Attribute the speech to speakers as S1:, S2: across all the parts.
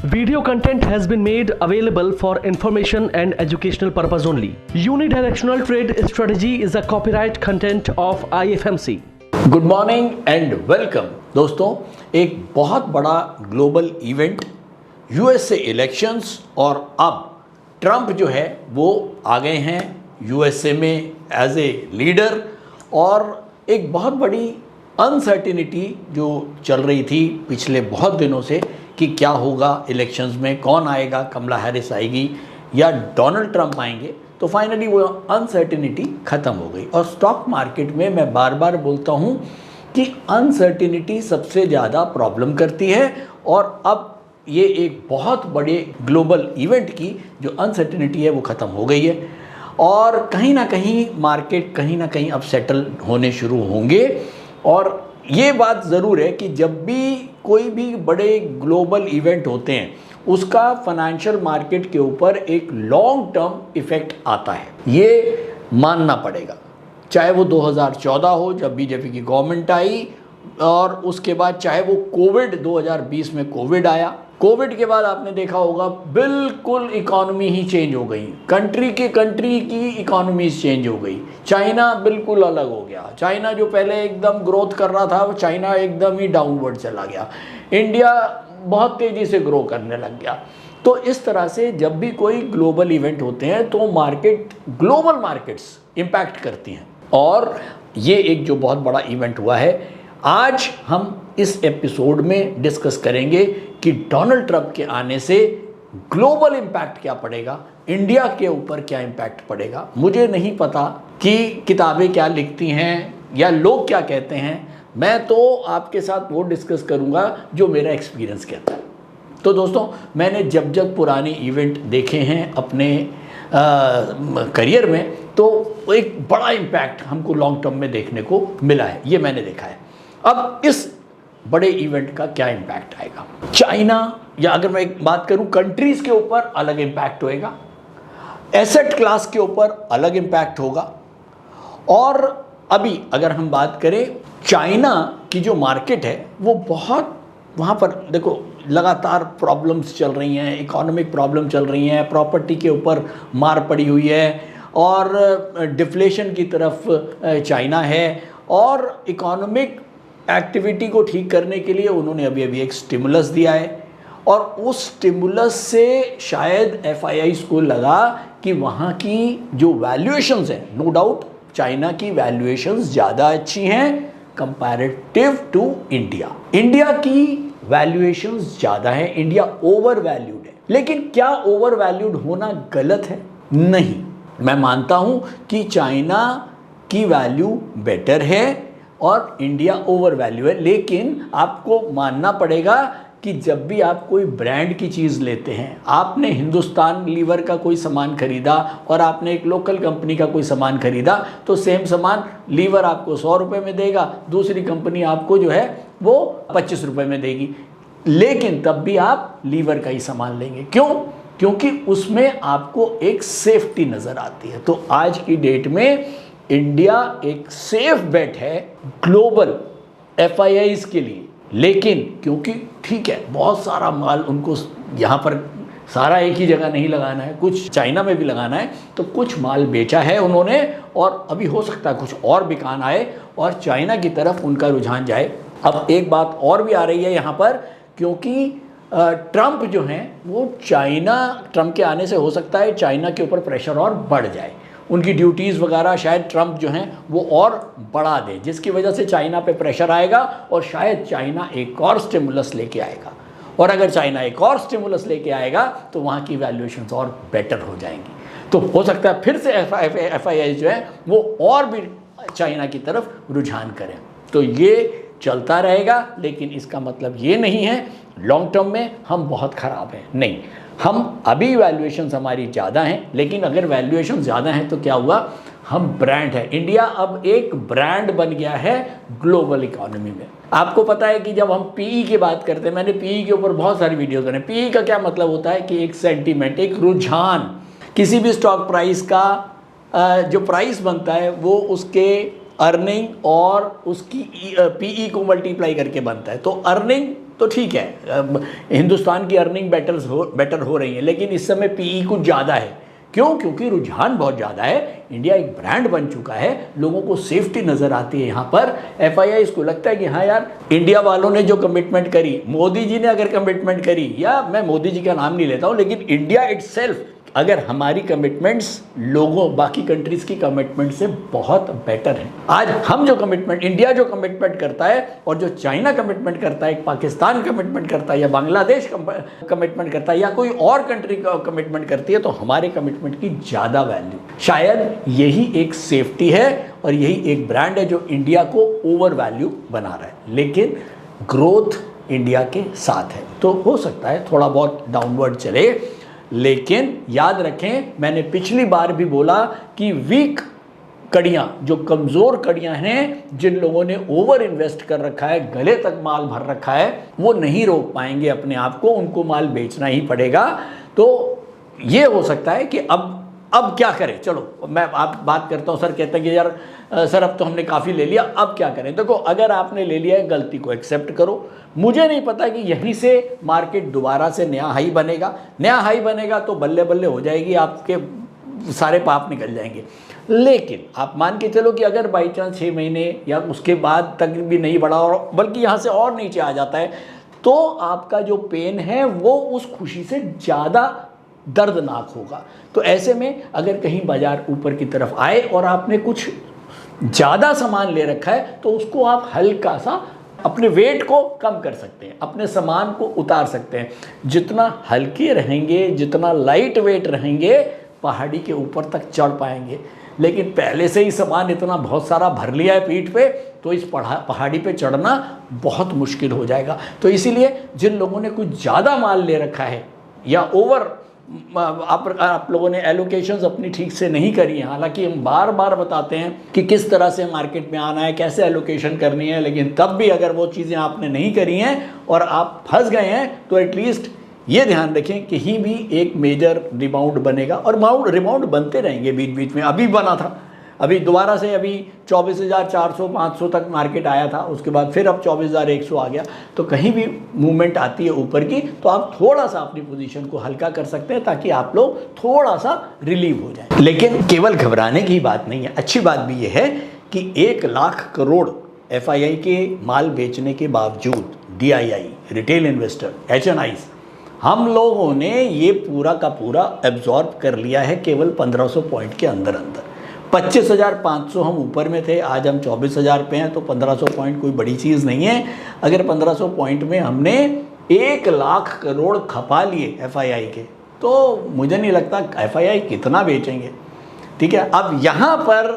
S1: Video content has been made available for information and educational purpose only. Unidirectional trade strategy is a copyright content of IFMC.
S2: Good morning and welcome दोस्तों। एक बहुत बड़ा global event USA elections और अब Trump जो है वो आ गए हैं यूएसए में एज ए लीडर, और एक बहुत बड़ी अनसर्टिनिटी जो चल रही थी पिछले बहुत दिनों से कि क्या होगा इलेक्शंस में, कौन आएगा, कमला हैरिस आएगी या डोनाल्ड ट्रंप आएंगे। तो फाइनली वो अनसर्टिनिटी ख़त्म हो गई। और स्टॉक मार्केट में मैं बार बार बोलता हूँ कि अनसर्टिनिटी सबसे ज़्यादा प्रॉब्लम करती है, और अब ये एक बहुत बड़े ग्लोबल इवेंट की जो अनसर्टिनिटी है वो ख़त्म हो गई है, और कहीं ना कहीं मार्केट कहीं ना कहीं अब सेटल होने शुरू होंगे। और ये बात ज़रूर है कि जब भी कोई भी बड़े ग्लोबल इवेंट होते हैं उसका फाइनेंशियल मार्केट के ऊपर एक लॉन्ग टर्म इफ़ेक्ट आता है, ये मानना पड़ेगा। चाहे वो 2014 हो जब बीजेपी की गवर्नमेंट आई, और उसके बाद चाहे वो कोविड 2020 में कोविड आया। कोविड के बाद आपने देखा होगा बिल्कुल इकॉनमी ही चेंज हो गई, कंट्री की इकॉनमीज चेंज हो गई। चाइना बिल्कुल अलग हो गया। चाइना जो पहले एकदम ग्रोथ कर रहा था वो चाइना एकदम ही डाउनवर्ड चला गया। इंडिया बहुत तेज़ी से ग्रो करने लग गया। तो इस तरह से जब भी कोई ग्लोबल इवेंट होते हैं तो ग्लोबल मार्केट्स इम्पैक्ट करती हैं, और ये एक जो बहुत बड़ा इवेंट हुआ है आज हम इस एपिसोड में डिस्कस करेंगे कि डोनाल्ड ट्रंप के आने से ग्लोबल इम्पैक्ट क्या पड़ेगा, इंडिया के ऊपर क्या इम्पैक्ट पड़ेगा। मुझे नहीं पता कि किताबें क्या लिखती हैं या लोग क्या कहते हैं, मैं तो आपके साथ वो डिस्कस करूंगा जो मेरा एक्सपीरियंस कहता है। तो दोस्तों, मैंने जब पुराने इवेंट देखे हैं अपने करियर में, तो एक बड़ा इम्पैक्ट हमको लॉन्ग टर्म में देखने को मिला है, ये मैंने देखा है। अब इस बड़े इवेंट का क्या इम्पैक्ट आएगा। चाइना, या अगर मैं एक बात करूं कंट्रीज के ऊपर अलग इम्पैक्ट होएगा, एसेट क्लास के ऊपर अलग इम्पैक्ट होगा। और अभी अगर हम बात करें चाइना की जो मार्केट है वो बहुत, वहाँ पर देखो लगातार प्रॉब्लम्स चल रही हैं, इकोनॉमिक प्रॉब्लम चल रही हैं, प्रॉपर्टी के ऊपर मार पड़ी हुई है, और डिफ्लेशन की तरफ चाइना है। और इकोनॉमिक एक्टिविटी को ठीक करने के लिए उन्होंने अभी एक स्टिमुलस दिया है, और उस स्टिमुलस से शायद एफआईआईज को लगा कि वहाँ की जो वैल्यूएशंस हैं, नो डाउट चाइना की वैल्यूएशंस ज़्यादा अच्छी हैं कंपैरेटिव टू इंडिया। इंडिया की वैल्यूएशंस ज़्यादा है, इंडिया ओवर वैल्यूड है। लेकिन क्या ओवर वैल्यूड होना गलत है? नहीं, मैं मानता हूँ कि चाइना की वैल्यू बेटर है और इंडिया ओवर वैल्यू है। लेकिन आपको मानना पड़ेगा कि जब भी आप कोई ब्रांड की चीज़ लेते हैं, आपने हिंदुस्तान लीवर का कोई सामान खरीदा और आपने एक लोकल कंपनी का कोई सामान खरीदा, तो सेम सामान लीवर आपको 100 रुपये में देगा, दूसरी कंपनी आपको जो है वो 25 रुपये में देगी। लेकिन तब भी आप लीवर का ही सामान लेंगे। क्यों? क्योंकि उसमें आपको एक सेफ्टी नज़र आती है। तो आज की डेट में इंडिया एक सेफ बेट है ग्लोबल एफआईआईज के लिए। लेकिन क्योंकि ठीक है बहुत सारा माल उनको यहाँ पर सारा एक ही जगह नहीं लगाना है, कुछ चाइना में भी लगाना है, तो कुछ माल बेचा है उन्होंने, और अभी हो सकता है कुछ और बिकान आए और चाइना की तरफ उनका रुझान जाए। अब एक बात और भी आ रही है यहाँ पर, क्योंकि ट्रंप जो हैं वो ट्रंप के आने से हो सकता है चाइना के ऊपर प्रेशर और बढ़ जाए, उनकी ड्यूटीज़ वगैरह शायद ट्रंप जो हैं वो और बढ़ा दे, जिसकी वजह से चाइना पे प्रेशर आएगा और शायद चाइना एक और स्टिमुलस लेके आएगा। और अगर चाइना एक और स्टिमुलस लेके आएगा तो वहाँ की वैल्यूएशंस और बेटर हो जाएंगी। तो हो सकता है फिर से एफआईआई जो है वो और भी चाइना की तरफ रुझान करें। तो ये चलता रहेगा, लेकिन इसका मतलब ये नहीं है लॉन्ग टर्म में हम बहुत ख़राब हैं। नहीं, हम अभी वैल्यूएशंस हमारी ज़्यादा हैं, लेकिन अगर वैल्यूएशन ज़्यादा हैं तो क्या हुआ, हम ब्रांड है। इंडिया अब एक ब्रांड बन गया है ग्लोबल इकोनॉमी में। आपको पता है कि जब हम पीई की बात करते हैं, मैंने पीई के ऊपर बहुत सारी वीडियोस बने। पीई का क्या मतलब होता है कि एक सेंटीमेंट, एक रुझान, किसी भी स्टॉक प्राइस का जो प्राइस बनता है वो उसके अर्निंग और उसकी पीई को मल्टीप्लाई करके बनता है। तो अर्निंग तो ठीक है, हिंदुस्तान की अर्निंग बेटर हो रही है, लेकिन इस समय पीई कुछ ज़्यादा है। क्यों? क्योंकि रुझान बहुत ज़्यादा है, इंडिया एक ब्रांड बन चुका है, लोगों को सेफ्टी नज़र आती है यहाँ पर। एफआईआई इसको लगता है कि हाँ यार, इंडिया वालों ने जो कमिटमेंट करी, मोदी जी ने अगर कमिटमेंट करी, या मैं मोदी जी का नाम नहीं लेता हूँ, लेकिन इंडिया इटसेल्फ, अगर हमारी कमिटमेंट्स लोगों बाकी कंट्रीज़ की कमिटमेंट से बहुत बेटर है। आज हम जो कमिटमेंट, इंडिया जो कमिटमेंट करता है और जो चाइना कमिटमेंट करता है, पाकिस्तान कमिटमेंट करता है, या बांग्लादेश कमिटमेंट करता है, या कोई और कंट्री कमिटमेंट करती है, तो हमारे कमिटमेंट की ज़्यादा वैल्यू, शायद यही एक सेफ्टी है और यही एक ब्रांड है जो इंडिया को ओवर वैल्यू बना रहा है। लेकिन ग्रोथ इंडिया के साथ है, तो हो सकता है थोड़ा बहुत डाउनवर्ड चले, लेकिन याद रखें, मैंने पिछली बार भी बोला कि वीक कड़ियाँ, जो कमज़ोर कड़ियाँ हैं, जिन लोगों ने ओवर इन्वेस्ट कर रखा है, गले तक माल भर रखा है, वो नहीं रोक पाएंगे अपने आप को, उनको माल बेचना ही पड़ेगा। तो ये हो सकता है कि अब क्या करें। चलो मैं आप बात करता हूँ। सर कहते हैं कि यार सर अब तो हमने काफ़ी ले लिया, अब क्या करें। देखो, अगर आपने ले लिया है, गलती को एक्सेप्ट करो। मुझे नहीं पता कि यहीं से मार्केट दोबारा से नया हाई बनेगा तो बल्ले बल्ले हो जाएगी, आपके सारे पाप निकल जाएंगे। लेकिन आप मान के चलो कि अगर बाई चांस 6 महीने या उसके बाद तक भी नहीं बढ़ा, और बल्कि यहाँ से और नीचे आ जाता है, तो आपका जो पेन है वो उस खुशी से ज़्यादा दर्दनाक होगा। तो ऐसे में अगर कहीं बाजार ऊपर की तरफ आए और आपने कुछ ज़्यादा सामान ले रखा है, तो उसको आप हल्का सा अपने वेट को कम कर सकते हैं, अपने सामान को उतार सकते हैं। जितना हल्के रहेंगे, जितना लाइट वेट रहेंगे, पहाड़ी के ऊपर तक चढ़ पाएंगे। लेकिन पहले से ही सामान इतना बहुत सारा भर लिया है पीठ पे, तो इस पहाड़ी पे चढ़ना बहुत मुश्किल हो जाएगा। तो इसीलिए जिन लोगों ने कुछ ज़्यादा माल ले रखा है, या ओवर आप लोगों ने एलोकेशंस अपनी ठीक से नहीं करी है, हालांकि हम बार बार बताते हैं कि किस तरह से मार्केट में आना है, कैसे एलोकेशन करनी है, लेकिन तब भी अगर वो चीज़ें आपने नहीं करी हैं और आप फंस गए हैं, तो एटलीस्ट ये ध्यान रखें कि कहीं भी एक मेजर रिबाउंड बनेगा, और रिबाउंड बनते रहेंगे बीच बीच में। अभी बना था, अभी दोबारा से अभी 24,400-500 तक मार्केट आया था, उसके बाद फिर अब 24,100 आ गया। तो कहीं भी मूवमेंट आती है ऊपर की, तो आप थोड़ा सा अपनी पोजीशन को हल्का कर सकते हैं, ताकि आप लोग थोड़ा सा रिलीव हो जाए। लेकिन केवल घबराने की बात नहीं है, अच्छी बात भी ये है कि 1 लाख करोड़ एफआईआई के माल बेचने के बावजूद DII, रिटेल इन्वेस्टर, HNIs, हम लोगों ने ये पूरा का पूरा एब्जॉर्ब कर लिया है केवल 1500 पॉइंट के अंदर। 25,500 हम ऊपर में थे, आज हम 24,000 पे हैं, तो 1500 पॉइंट कोई बड़ी चीज़ नहीं है। अगर 1500 पॉइंट में हमने 1 लाख करोड़ खपा लिए एफआईआई के, तो मुझे नहीं लगता एफआईआई कितना बेचेंगे। ठीक है, अब यहाँ पर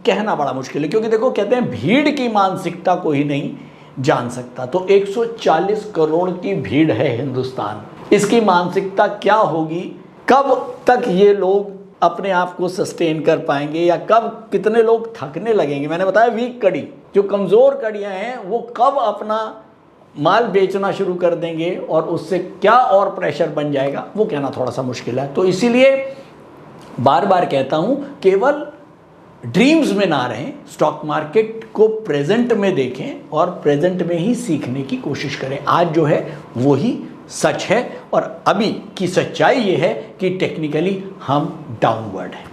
S2: कहना बड़ा मुश्किल है, क्योंकि देखो, कहते हैं भीड़ की मानसिकता को ही नहीं जान सकता। तो 140 करोड़ की भीड़ है हिंदुस्तान, इसकी मानसिकता क्या होगी, कब तक ये लोग अपने आप को सस्टेन कर पाएंगे, या कब कितने लोग थकने लगेंगे। मैंने बताया वीक कड़ी, जो कमज़ोर कड़ियाँ हैं, वो कब अपना माल बेचना शुरू कर देंगे और उससे क्या और प्रेशर बन जाएगा, वो कहना थोड़ा सा मुश्किल है। तो इसीलिए बार बार कहता हूँ, केवल ड्रीम्स में ना रहें, स्टॉक मार्केट को प्रेजेंट में देखें और प्रेजेंट में ही सीखने की कोशिश करें। आज जो है वो ही सच है, और अभी की सच्चाई ये है कि टेक्निकली हम डाउनवर्ड हैं।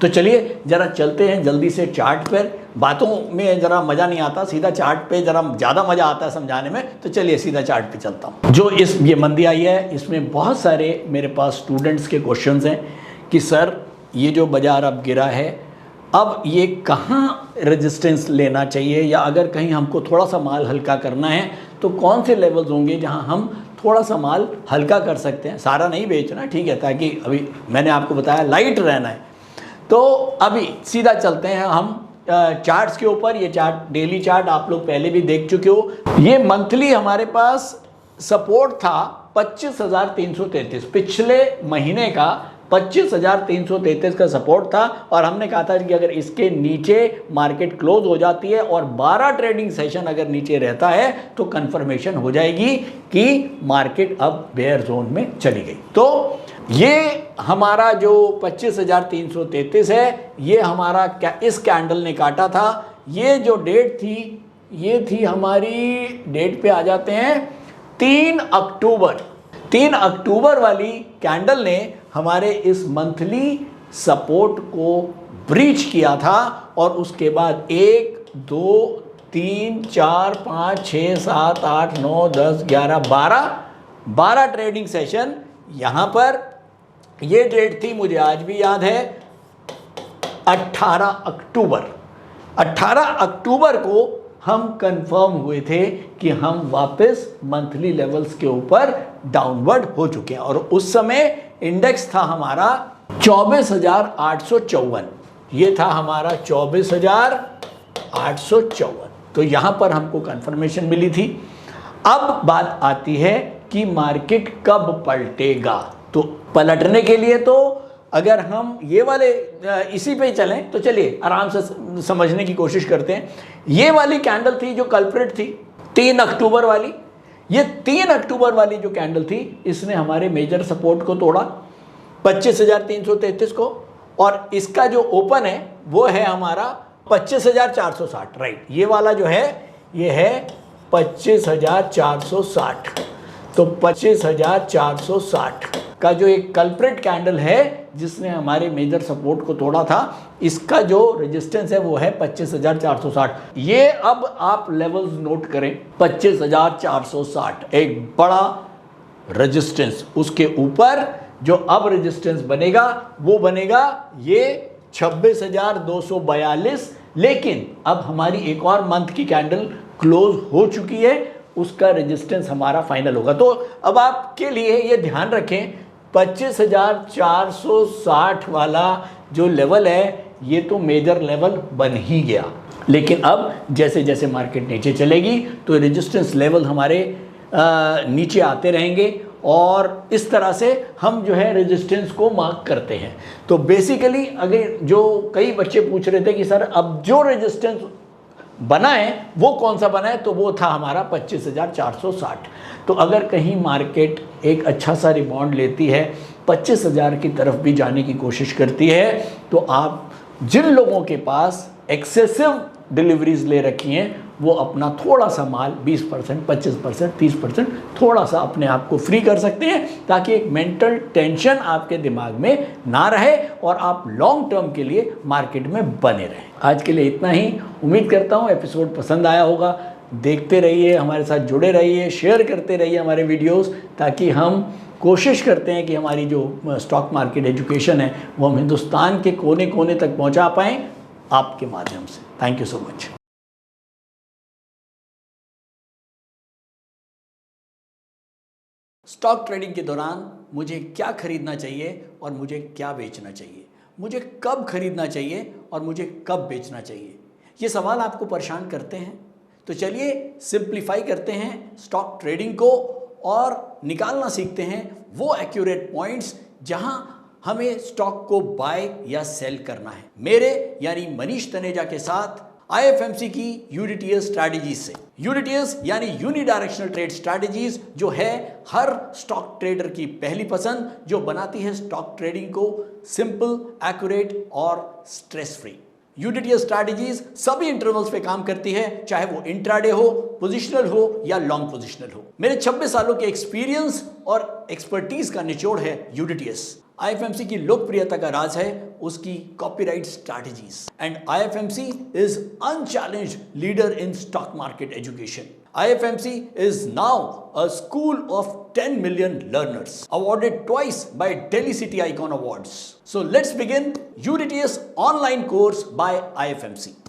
S2: तो चलिए ज़रा चलते हैं जल्दी से चार्ट पर। बातों में ज़रा मज़ा नहीं आता, सीधा चार्ट पे ज़रा ज़्यादा मज़ा आता है समझाने में। तो चलिए सीधा चार्ट पे चलता हूँ। जो ये मंदी आई है, इसमें बहुत सारे मेरे पास स्टूडेंट्स के क्वेश्चंस हैं कि सर ये जो बाज़ार अब गिरा है, अब ये कहाँ रेजिस्टेंस लेना चाहिए, या अगर कहीं हमको थोड़ा सा माल हल्का करना है तो कौन से लेवल्स होंगे जहाँ हम थोड़ा सा माल हल्का कर सकते हैं। सारा नहीं बेचना, ठीक है, ताकि अभी मैंने आपको बताया लाइट रहना है। तो अभी सीधा चलते हैं हम चार्ट्स के ऊपर। ये चार्ट, डेली चार्ट आप लोग पहले भी देख चुके हो। ये मंथली हमारे पास सपोर्ट था 25,333, पिछले महीने का 25,333 का सपोर्ट था, और हमने कहा था कि अगर इसके नीचे मार्केट क्लोज हो जाती है और 12 ट्रेडिंग सेशन अगर नीचे रहता है, तो कंफर्मेशन हो जाएगी कि मार्केट अब बेयर जोन में चली गई। तो ये हमारा जो 25,333 है, ये हमारा इस कैंडल ने काटा था। ये जो डेट थी, ये थी हमारी डेट पे आ जाते हैं 3 अक्टूबर। 3 अक्टूबर वाली कैंडल ने हमारे इस मंथली सपोर्ट को ब्रीच किया था और उसके बाद 1 2 3 4 5 6 7 8 9 10 11 12 ट्रेडिंग सेशन यहाँ पर। ये डेट थी, मुझे आज भी याद है, 18 अक्टूबर। 18 अक्टूबर को हम कंफर्म हुए थे कि हम वापस मंथली लेवल्स के ऊपर डाउनवर्ड हो चुके हैं और उस समय इंडेक्स था हमारा 24,854। ये था हमारा 24,854। तो यहां पर हमको कंफर्मेशन मिली थी। अब बात आती है कि मार्केट कब पलटेगा। तो पलटने के लिए तो अगर हम ये वाले इसी पे चलें तो चलिए आराम से समझने की कोशिश करते हैं। ये वाली कैंडल थी जो कल्प्रिट थी 3 अक्टूबर वाली। ये 3 अक्टूबर वाली जो कैंडल थी, इसने हमारे मेजर सपोर्ट को तोड़ा 25,333 को, और इसका जो ओपन है वो है हमारा 25,460। राइट, ये वाला जो है ये है 25,460। तो 25,460 का जो एक कल्प्रिट कैंडल है जिसने हमारे मेजर सपोर्ट को तोड़ा था, इसका जो रेजिस्टेंस है वो है 25,460। ये अब आप लेवल्स नोट करें, 25,460 एक बड़ा रेजिस्टेंस। उसके ऊपर जो अब रेजिस्टेंस बनेगा वो बनेगा ये 26,242। लेकिन अब हमारी एक और मंथ की कैंडल क्लोज हो चुकी है, उसका रेजिस्टेंस हमारा फाइनल होगा। तो अब आपके लिए ये ध्यान रखें, 25,460 वाला जो लेवल है ये तो मेजर लेवल बन ही गया। लेकिन अब जैसे जैसे मार्केट नीचे चलेगी तो रेजिस्टेंस लेवल हमारे नीचे आते रहेंगे और इस तरह से हम जो है रेजिस्टेंस को मार्क करते हैं। तो बेसिकली अगर जो कई बच्चे पूछ रहे थे कि सर अब जो रेजिस्टेंस बना है वो कौन सा बना है, तो वो था हमारा 25,460। तो अगर कहीं मार्केट एक अच्छा सा रिबाउंड लेती है, 25,000 की तरफ भी जाने की कोशिश करती है, तो आप जिन लोगों के पास एक्सेसिव डिलीवरीज ले रखी हैं वो अपना थोड़ा सा माल 20%, 25%, 30% थोड़ा सा अपने आप को फ्री कर सकते हैं, ताकि एक मेंटल टेंशन आपके दिमाग में ना रहे और आप लॉन्ग टर्म के लिए मार्केट में बने रहें। आज के लिए इतना ही। उम्मीद करता हूँ एपिसोड पसंद आया होगा। देखते रहिए, हमारे साथ जुड़े रहिए, शेयर करते रहिए हमारे वीडियोज़, ताकि हम कोशिश करते हैं कि हमारी जो स्टॉक मार्केट एजुकेशन है वो हम हिंदुस्तान के कोने कोने तक पहुँचा पाएँ आपके माध्यम से। Thank you so much. Stock trading के दौरान मुझे क्या खरीदना चाहिए और मुझे क्या बेचना चाहिए, मुझे कब खरीदना चाहिए और मुझे कब बेचना चाहिए, ये सवाल आपको परेशान करते हैं। तो चलिए सिंप्लीफाई करते हैं स्टॉक ट्रेडिंग को और निकालना सीखते हैं वो एक्यूरेट पॉइंट्स जहां हमें स्टॉक को बाय या सेल करना है। मेरे यानी मनीष तनेजा के साथ IFMC की यूडीटीएस स्ट्रैटेजीज से। यूडीटीएस यानी यूनिडायरेक्शनल ट्रेड स्ट्रैटेजीज, जो है हर स्टॉक ट्रेडर की पहली पसंद, जो बनाती है स्टॉक ट्रेडिंग को सिंपल, एक्यूरेट और स्ट्रेस फ्री। यूडीटीएस स्ट्रैटेजीज सभी इंटरवल्स पे काम करती है, चाहे वो इंट्राडे हो, पोजिशनल हो या लॉन्ग पोजिशनल हो। मेरे 26 सालों के एक्सपीरियंस और एक्सपर्टीज का निचोड़ है यूडीटीएस। IFMC की लोकप्रियता का राज है उसकी copyright strategies, and IFMC is unchallenged leader in stock market education. IFMC is now a school of 10 million learners, awarded twice by Delhi City Icon Awards. So let's begin UDTS online course by IFMC.